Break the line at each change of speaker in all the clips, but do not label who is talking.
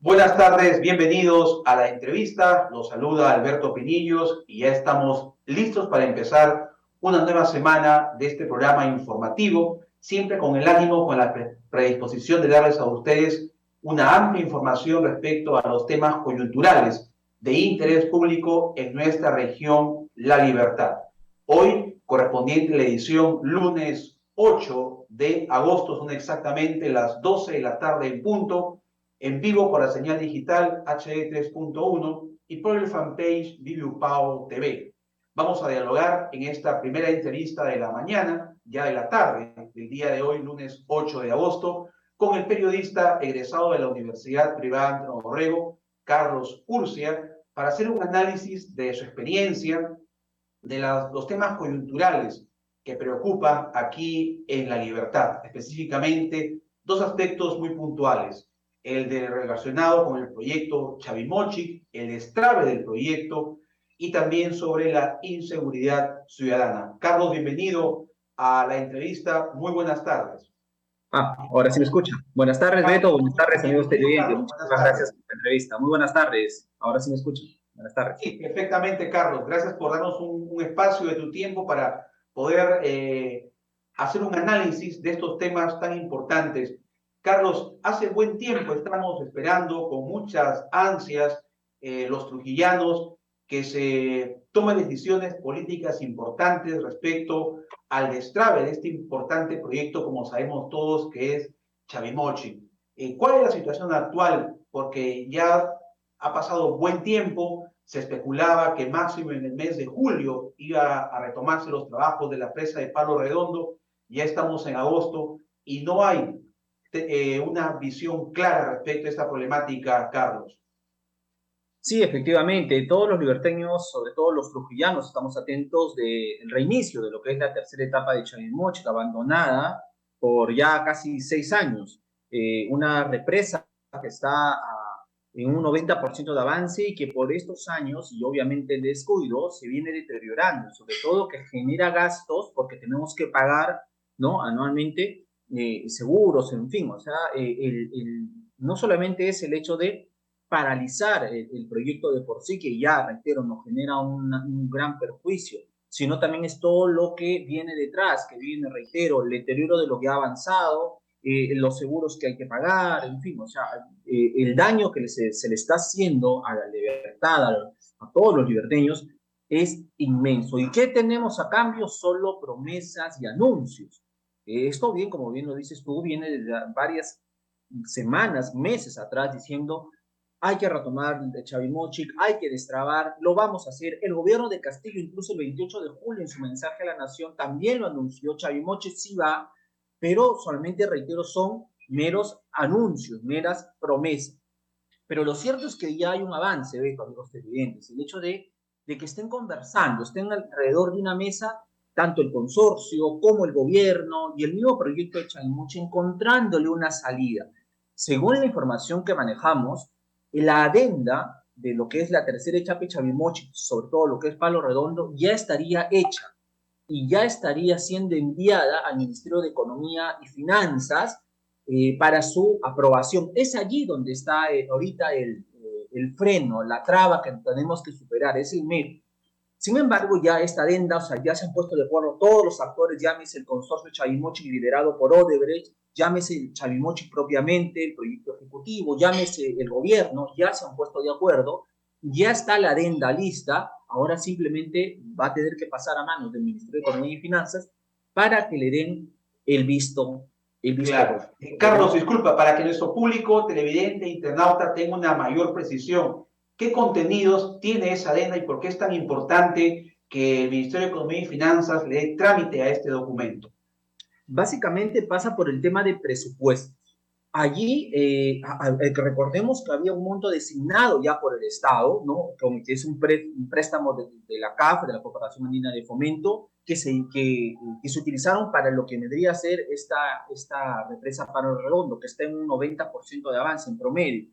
Buenas tardes, bienvenidos a la entrevista. Los saluda Alberto Pinillos y ya estamos listos para empezar una nueva semana de este programa informativo, siempre con el ánimo, con la predisposición de darles a ustedes una amplia información respecto a los temas coyunturales de interés público en nuestra región La Libertad. Hoy, correspondiente a la edición lunes 8 de agosto, son exactamente las 12 de la tarde en punto, en vivo por la señal digital HD 3.1 y por el fanpage Viviupao TV. Vamos a dialogar en esta primera entrevista de la mañana, ya de la tarde, del día de hoy, lunes 8 de agosto, con el periodista egresado de la Universidad Privada Andrés Orrego, Carlos Urcia, para hacer un análisis de su experiencia, de los temas coyunturales que preocupan aquí en La Libertad, específicamente dos aspectos muy puntuales: el de relacionado con el proyecto Chavimochic, el destrave del proyecto y también sobre la inseguridad ciudadana. Carlos, bienvenido a la entrevista. Muy buenas tardes.
Ahora sí me escucha. Buenas tardes, Beto. Buenas tardes, amigos
Bienvenido,
televidentes.
Carlos. Buenas
Muchísimas gracias
tardes.
por la entrevista. Muy buenas tardes. Ahora sí me escuchan. Buenas tardes.
Sí, perfectamente, Carlos. Gracias por darnos un espacio de tu tiempo para poder hacer un análisis de estos temas tan importantes. Carlos, hace buen tiempo estamos esperando con muchas ansias los trujillanos que se tomen decisiones políticas importantes respecto al destrave de este importante proyecto, como sabemos todos, que es Chavimochi. ¿Cuál es la situación actual? Porque ya ha pasado buen tiempo, se especulaba que máximo en el mes de julio iba a retomarse los trabajos de la presa de Palo Redondo. Ya estamos en agosto y no hay una visión clara respecto a esta problemática, Carlos.
Sí, efectivamente, todos los liberteños, sobre todo los trujillanos, estamos atentos del reinicio de lo que es la tercera etapa de Chavimochic, abandonada por ya casi 6 años. Una represa que está en un 90% de avance y que por estos años y obviamente el descuido se viene deteriorando, sobre todo que genera gastos porque tenemos que pagar, ¿no?, anualmente seguros, en fin, o sea, no solamente es el hecho de paralizar el proyecto de por sí, que ya, reitero, nos genera un gran perjuicio, sino también es todo lo que viene detrás, que viene, reitero, el deterioro de lo que ha avanzado, los seguros que hay que pagar, en fin, o sea, el daño que se le está haciendo a la libertad, a todos los liberteños, es inmenso. ¿Y qué tenemos a cambio? Solo promesas y anuncios. Esto bien, como bien lo dices tú, viene de varias semanas, meses atrás, diciendo hay que retomar de Chavimochic, hay que destrabar, lo vamos a hacer. El gobierno de Castillo, incluso el 28 de julio, en su mensaje a la nación, también lo anunció. Chavimochic sí va, pero solamente, reitero, son meros anuncios, meras promesas. Pero lo cierto es que ya hay un avance, Beto, amigos televidentes, el hecho de que estén conversando, estén alrededor de una mesa, tanto el consorcio como el gobierno y el mismo proyecto de Chavimochic, encontrándole una salida. Según la información que manejamos, la adenda de lo que es la tercera etapa de Chavimochic, sobre todo lo que es Palo Redondo, ya estaría hecha y ya estaría siendo enviada al Ministerio de Economía y Finanzas para su aprobación. Es allí donde está ahorita el freno, la traba que tenemos que superar, es el MEP. Sin embargo, ya esta adenda, o sea, ya se han puesto de acuerdo todos los actores, llámese el consorcio Chavimochic liderado por Odebrecht, llámese el Chavimochic propiamente, el proyecto ejecutivo, llámese el gobierno, ya se han puesto de acuerdo, ya está la adenda lista, ahora simplemente va a tener que pasar a manos del Ministerio de Economía y Finanzas para que le den el visto, el visto
Claro.
bueno.
Carlos, disculpa, para que nuestro público, televidente, internauta tenga una mayor precisión, ¿qué contenidos tiene esa adenda y por qué es tan importante que el Ministerio de Economía y Finanzas le dé trámite a este documento?
Básicamente pasa por el tema de presupuesto. Allí, recordemos que había un monto designado ya por el Estado, ¿no?, que es un préstamo de la CAF, de la Cooperación Andina de Fomento, que se utilizaron para lo que vendría a ser esta represa Palo Redondo, que está en un 90% de avance en promedio.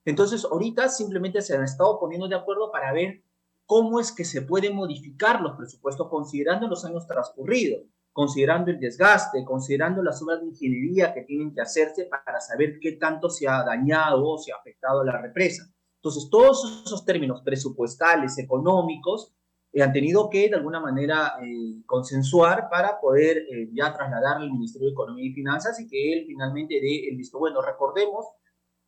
Entonces, ahorita simplemente se han estado poniendo de acuerdo para ver cómo es que se pueden modificar los presupuestos considerando los años transcurridos. considerando el desgaste, considerando las obras de ingeniería que tienen que hacerse para saber qué tanto se ha dañado o se ha afectado a la represa. Entonces, todos esos términos presupuestales, económicos, han tenido que, de alguna manera, consensuar para poder ya trasladar al Ministerio de Economía y Finanzas y que él finalmente dé el visto bueno. Recordemos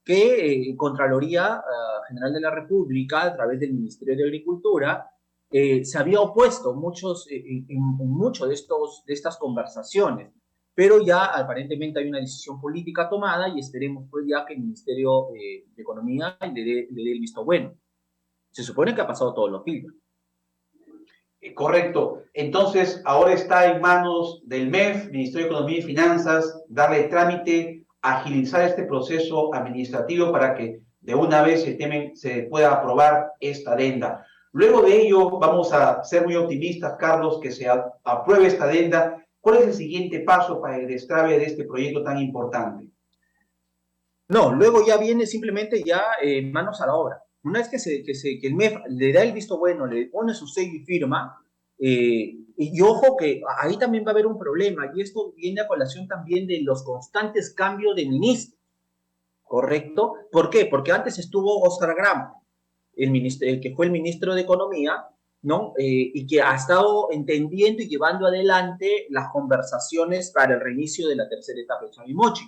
que Contraloría General de la República, a través del Ministerio de Agricultura, se había opuesto en mucho de estas conversaciones, pero ya aparentemente hay una decisión política tomada y esperemos pues ya que el Ministerio de Economía le dé el visto bueno. Se supone que ha pasado todos los filtros.
Correcto. Entonces, ahora está en manos del MEF, Ministerio de Economía y Finanzas, darle trámite, agilizar este proceso administrativo para que de una vez se pueda aprobar esta adenda. Luego de ello, vamos a ser muy optimistas, Carlos, que se apruebe esta adenda. ¿Cuál es el siguiente paso para el destrabe de este proyecto tan importante?
No, luego ya viene simplemente ya manos a la obra. Una vez que el MEF le da el visto bueno, le pone su sello y firma, y ojo que ahí también va a haber un problema, y esto viene a colación también de los constantes cambios de ministros, ¿correcto? ¿Por qué? Porque antes estuvo Oscar Graham, que fue el ministro de Economía, ¿no? Y que ha estado entendiendo y llevando adelante las conversaciones para el reinicio de la tercera etapa de Chavimochi.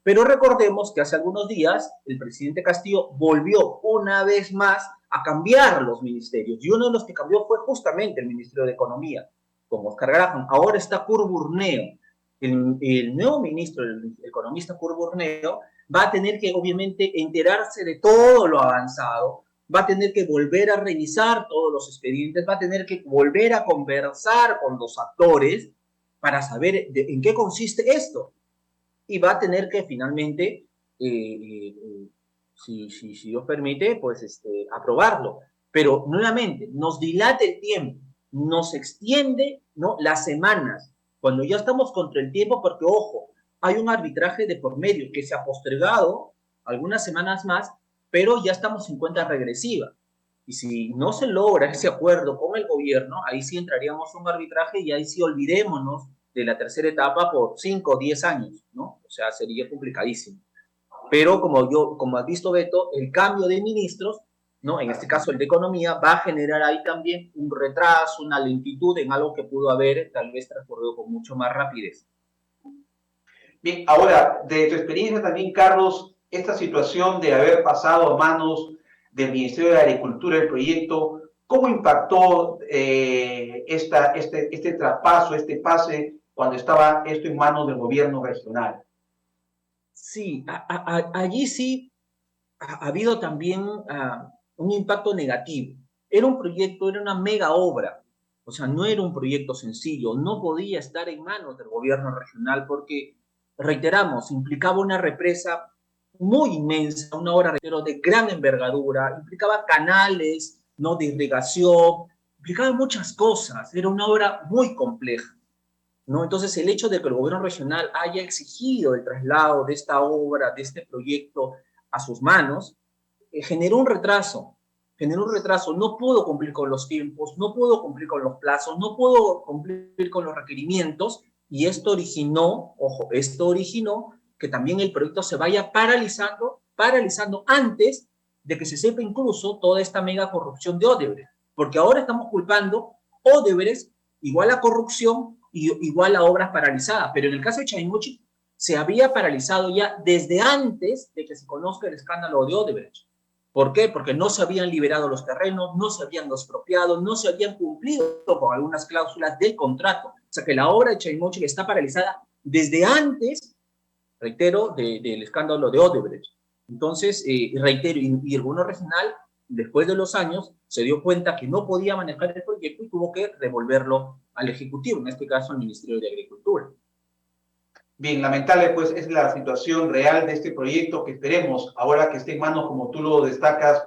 Pero recordemos que hace algunos días el presidente Castillo volvió una vez más a cambiar los ministerios, y uno de los que cambió fue justamente el Ministerio de Economía, con Oscar Graham. Ahora está Kurt Burneo. El nuevo ministro, el economista Kurt Burneo, va a tener que obviamente enterarse de todo lo avanzado, va a tener que volver a revisar todos los expedientes, va a tener que volver a conversar con los actores para saber en qué consiste esto. Y va a tener que finalmente, si Dios permite, pues aprobarlo. Pero nuevamente, nos dilata el tiempo, nos extiende, ¿no?, las semanas, cuando ya estamos contra el tiempo, porque, ojo, hay un arbitraje de por medio que se ha postergado algunas semanas más, pero ya estamos en cuenta regresiva. Y si no se logra ese acuerdo con el gobierno, ahí sí entraríamos a un arbitraje y ahí sí olvidémonos de la tercera etapa por 5 o 10 años, ¿no? O sea, sería complicadísimo. Pero como has visto, Beto, el cambio de ministros, ¿no?, en este caso el de Economía, va a generar ahí también un retraso, una lentitud en algo que pudo haber tal vez transcurrido con mucho más rapidez.
Bien, ahora, de tu experiencia también, Carlos, esta situación de haber pasado a manos del Ministerio de Agricultura el proyecto, ¿cómo impactó este traspaso, este pase, cuando estaba esto en manos del gobierno regional?
Sí, allí sí ha habido también un impacto negativo. Era un proyecto, era una mega obra, o sea, no era un proyecto sencillo, no podía estar en manos del gobierno regional porque, reiteramos, implicaba una represa muy inmensa, una obra de gran envergadura, implicaba canales, ¿no?, de irrigación, implicaba muchas cosas, era una obra muy compleja, ¿no? Entonces, el hecho de que el gobierno regional haya exigido el traslado de esta obra, de este proyecto a sus manos, generó un retraso, no pudo cumplir con los tiempos, no pudo cumplir con los plazos, no pudo cumplir con los requerimientos, y esto originó que también el proyecto se vaya paralizando antes de que se sepa incluso toda esta mega corrupción de Odebrecht, porque ahora estamos culpando Odebrecht igual a corrupción y igual a obras paralizadas, pero en el caso de Chavimochi se había paralizado ya desde antes de que se conozca el escándalo de Odebrecht. ¿Por qué? Porque no se habían liberado los terrenos, no se habían expropiado, no se habían cumplido con algunas cláusulas del contrato. O sea que la obra de Chavimochi está paralizada desde antes, reitero, del escándalo de Odebrecht. Entonces, reitero, y el gobierno regional, después de los años, se dio cuenta que no podía manejar el proyecto y tuvo que devolverlo al Ejecutivo, en este caso al Ministerio de Agricultura.
Bien, lamentable pues es la situación real de este proyecto, que esperemos, ahora que esté en manos, como tú lo destacas,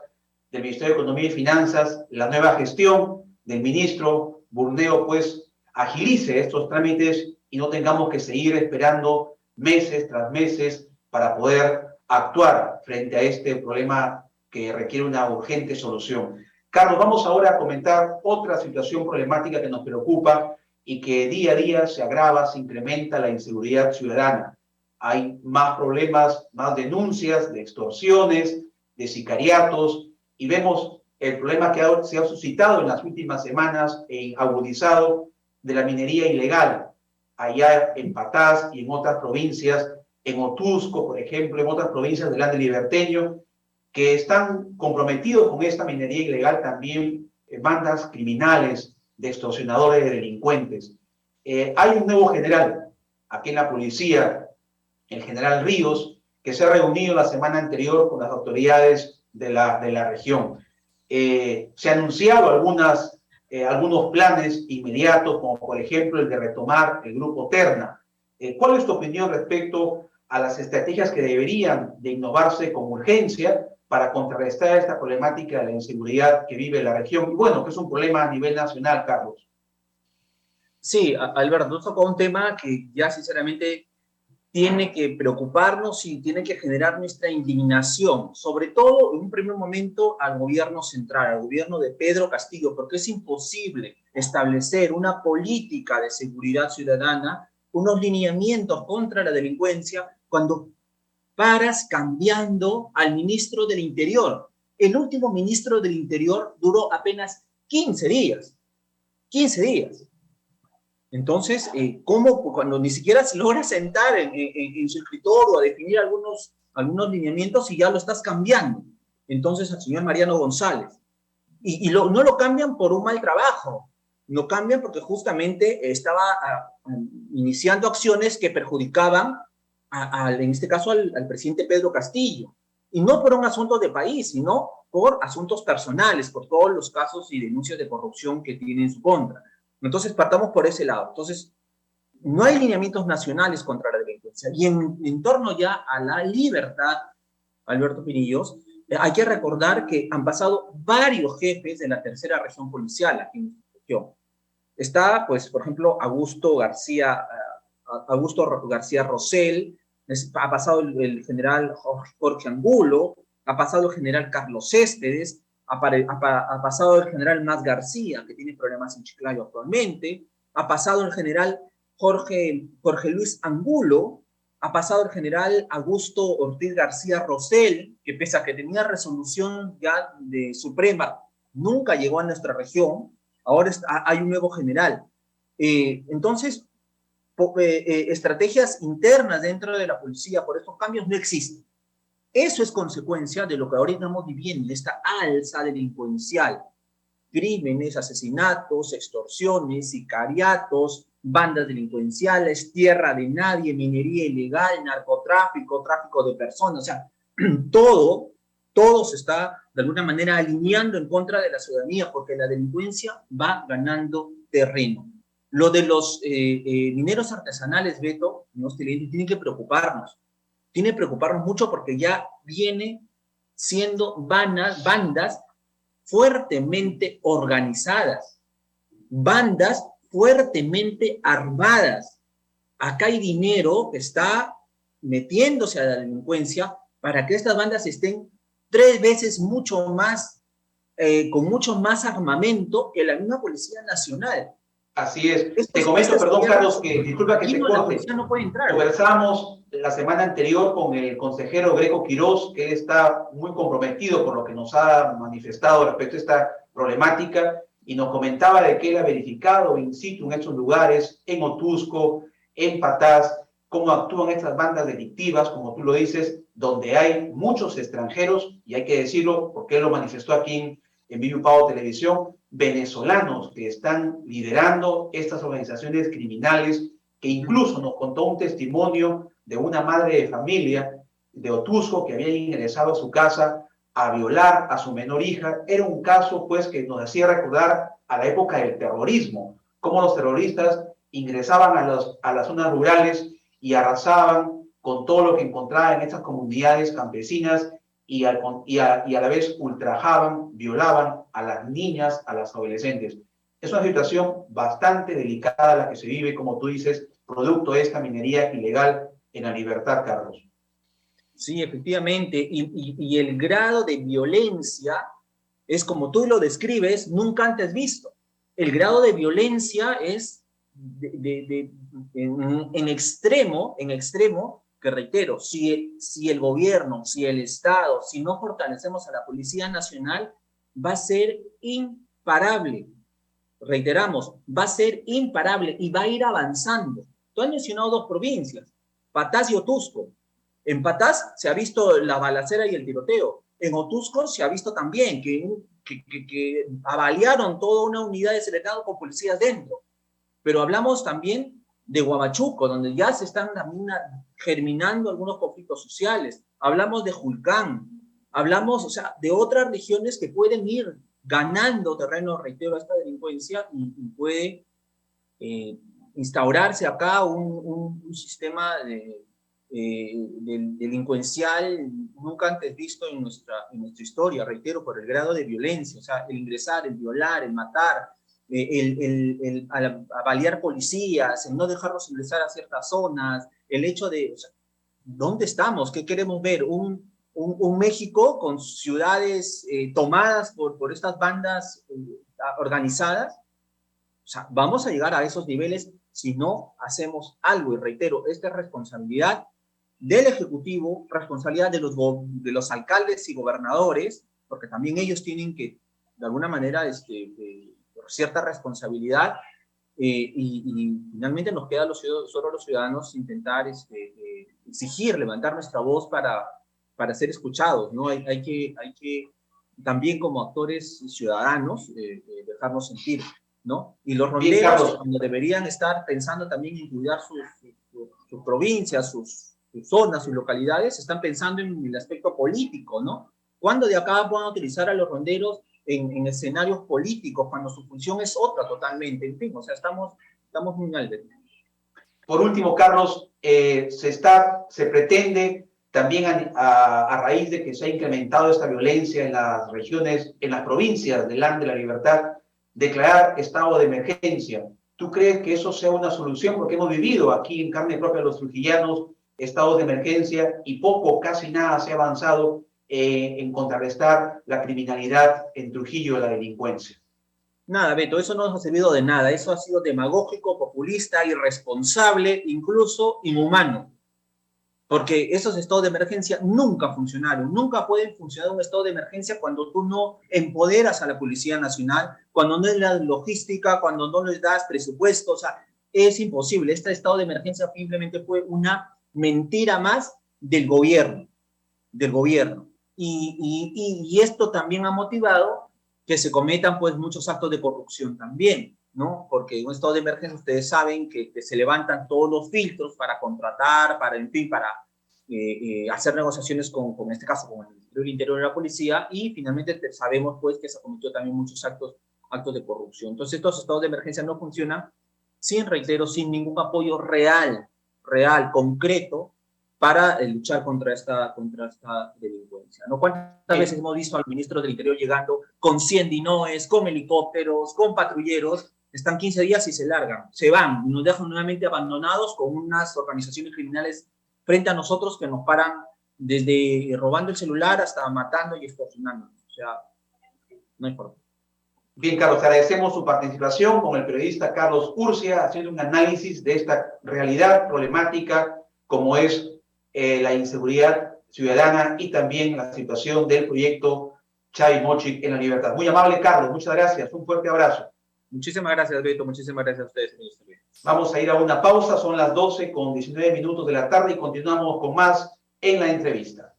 del Ministerio de Economía y Finanzas, la nueva gestión del ministro Burneo, pues agilice estos trámites y no tengamos que seguir esperando meses tras meses para poder actuar frente a este problema que requiere una urgente solución. Carlos, vamos ahora a comentar otra situación problemática que nos preocupa, y que día a día se agrava, se incrementa la inseguridad ciudadana. Hay más problemas, más denuncias de extorsiones, de sicariatos, y vemos el problema que se ha suscitado en las últimas semanas e agudizado de la minería ilegal, allá en Patás y en otras provincias, en Otusco, por ejemplo, en otras provincias del Ande Liberteño, que están comprometidos con esta minería ilegal también bandas criminales de extorsionadores, de delincuentes. Hay un nuevo general aquí en la policía, el general Ríos, que se ha reunido la semana anterior con las autoridades de la región. Se han anunciado algunos planes inmediatos, como por ejemplo el de retomar el grupo Terna. ¿Cuál es tu opinión respecto a las estrategias que deberían de innovarse con urgencia para contrarrestar esta problemática de la inseguridad que vive la región? Y bueno, que es un problema a nivel nacional, Carlos.
Sí, Alberto, tocó un tema que ya sinceramente tiene que preocuparnos y tiene que generar nuestra indignación, sobre todo en un primer momento al gobierno central, al gobierno de Pedro Castillo, porque es imposible establecer una política de seguridad ciudadana, unos lineamientos contra la delincuencia, cuando paras cambiando al ministro del Interior. El último ministro del Interior duró apenas 15 días. 15 días. Entonces, ¿cómo cuando ni siquiera se logra sentar en su escritorio a definir algunos lineamientos y ya lo estás cambiando? Entonces, al señor Mariano González. No lo cambian por un mal trabajo, lo cambian porque justamente estaba iniciando acciones que perjudicaban, en este caso, al presidente Pedro Castillo. Y no por un asunto de país, sino por asuntos personales, por todos los casos y denuncias de corrupción que tiene en su contra. Entonces, partamos por ese lado. Entonces, no hay lineamientos nacionales contra la delincuencia. Y en torno ya a la libertad, Alberto Pinillos, hay que recordar que han pasado varios jefes de la tercera región policial aquí en nuestra región. Está, pues, por ejemplo, Augusto García Rosell, ha pasado el general Jorge Angulo, ha pasado el general Carlos Céspedes, ha pasado el general Mas García, que tiene problemas en Chiclayo actualmente, ha pasado el general Jorge Luis Angulo, ha pasado el general Augusto Ortiz García Rosell, que pese a que tenía resolución ya de Suprema, nunca llegó a nuestra región. Ahora hay un nuevo general. Entonces, estrategias internas dentro de la policía por estos cambios no existen. Eso es consecuencia de lo que ahora estamos viviendo, de esta alza delincuencial. Crímenes, asesinatos, extorsiones, sicariatos, bandas delincuenciales, tierra de nadie, minería ilegal, narcotráfico, tráfico de personas. O sea, todo se está de alguna manera alineando en contra de la ciudadanía porque la delincuencia va ganando terreno. Lo de los mineros artesanales, Beto, tiene que preocuparnos. Tiene que preocuparnos mucho porque ya viene siendo bandas fuertemente organizadas, bandas fuertemente armadas. Acá hay dinero que está metiéndose a la delincuencia para que estas bandas estén 3 veces mucho más, con mucho más armamento que la misma Policía Nacional.
Así es. Te comento, perdón, Carlos, que disculpa que te corte.
La policía no puede entrar.
Conversamos la semana anterior con el consejero Greco Quirós, que él está muy comprometido por lo que nos ha manifestado respecto a esta problemática, y nos comentaba de que él ha verificado in situ en estos lugares, en Otusco, en Patás, cómo actúan estas bandas delictivas, como tú lo dices, donde hay muchos extranjeros, y hay que decirlo porque él lo manifestó aquí en Vivo Pau Televisión, venezolanos que están liderando estas organizaciones criminales, que incluso nos contó un testimonio de una madre de familia de Otusco que había ingresado a su casa a violar a su menor hija. Era un caso, pues, que nos hacía recordar a la época del terrorismo, cómo los terroristas ingresaban a las zonas rurales y arrasaban con todo lo que encontraban en estas comunidades campesinas y a la vez ultrajaban, violaban a las niñas, a las adolescentes. Es una situación bastante delicada la que se vive, como tú dices, producto de esta minería ilegal en la Libertad, Carlos.
Sí, efectivamente, y el grado de violencia es como tú lo describes, nunca antes visto. El grado de violencia es en extremo, que reitero, si el gobierno, si el Estado, si no fortalecemos a la Policía Nacional, va a ser imparable. Reiteramos, va a ser imparable y va a ir avanzando. Tú has mencionado dos provincias, Patás y Otusco. En Patás se ha visto la balacera y el tiroteo. En Otusco se ha visto también que avaliaron toda una unidad de seleccionado con policías dentro. Pero hablamos también de Huamachuco, donde ya se están también germinando algunos conflictos sociales. Hablamos de Julcán, hablamos, o sea, de otras regiones que pueden ir ganando terreno, reitero, a esta delincuencia y puede instaurarse acá un sistema delincuencial nunca antes visto en nuestra historia, reitero, por el grado de violencia, o sea, el ingresar, el violar, el matar, el avaliar policías, el no dejarlos ingresar a ciertas zonas, el hecho de, o sea, ¿dónde estamos? ¿Qué queremos ver? Un México con ciudades tomadas por estas bandas organizadas. O sea, vamos a llegar a esos niveles si no hacemos algo. Y reitero, esta es responsabilidad del Ejecutivo, responsabilidad de los alcaldes y gobernadores, porque también ellos tienen que, de alguna manera, cierta responsabilidad, y finalmente nos queda solo a los ciudadanos intentar exigir, levantar nuestra voz para ser escuchados, ¿no? Hay que también como actores ciudadanos dejarnos sentir, ¿no? Y los ronderos, cuando deberían estar pensando también en cuidar sus provincias, sus zonas, sus localidades, están pensando en el aspecto político, ¿no? ¿Cuándo de acá van a utilizar a los ronderos en escenarios políticos, cuando su función es otra totalmente? En fin, o sea, estamos muy mal.
Por último, Carlos, se pretende también a raíz de que se ha incrementado esta violencia en las regiones, en las provincias del Land de la Libertad, declarar estado de emergencia. ¿Tú crees que eso sea una solución? Porque hemos vivido aquí en carne propia los trujillanos estados de emergencia y poco, casi nada se ha avanzado en contrarrestar la criminalidad en Trujillo, la delincuencia.
Nada, Beto, eso no nos ha servido de nada. Eso ha sido demagógico, populista, irresponsable, incluso inhumano. Porque esos estados de emergencia nunca funcionaron. Nunca pueden funcionar un estado de emergencia cuando tú no empoderas a la Policía Nacional, cuando no le das logística, cuando no les das presupuesto. O sea, es imposible. Este estado de emergencia simplemente fue una mentira más del gobierno. Y esto también ha motivado que se cometan pues muchos actos de corrupción también, ¿no? Porque en un estado de emergencia ustedes saben que se levantan todos los filtros para contratar, para hacer negociaciones con en este caso, con el Ministerio del Interior y la Policía, y finalmente sabemos pues que se cometió también muchos actos de corrupción. Entonces estos estados de emergencia no funcionan reitero, sin ningún apoyo real, concreto, para luchar contra esta delincuencia, ¿no? ¿Cuántas veces hemos visto al ministro del Interior llegando con 100 dinoes, con helicópteros, con patrulleros? Están 15 días y se largan, se van, y nos dejan nuevamente abandonados con unas organizaciones criminales frente a nosotros que nos paran desde robando el celular hasta matando y extorsionando. O sea, no hay forma.
Bien, Carlos, agradecemos su participación con el periodista Carlos Urcia, haciendo un análisis de esta realidad problemática como es la inseguridad ciudadana y también la situación del proyecto Chay Mochik en la Libertad. Muy amable, Carlos, muchas gracias, un fuerte abrazo.
Muchísimas gracias, Beto, muchísimas gracias a ustedes.
Vamos a ir a una pausa, son las 12:19 de la tarde y continuamos con más en la entrevista.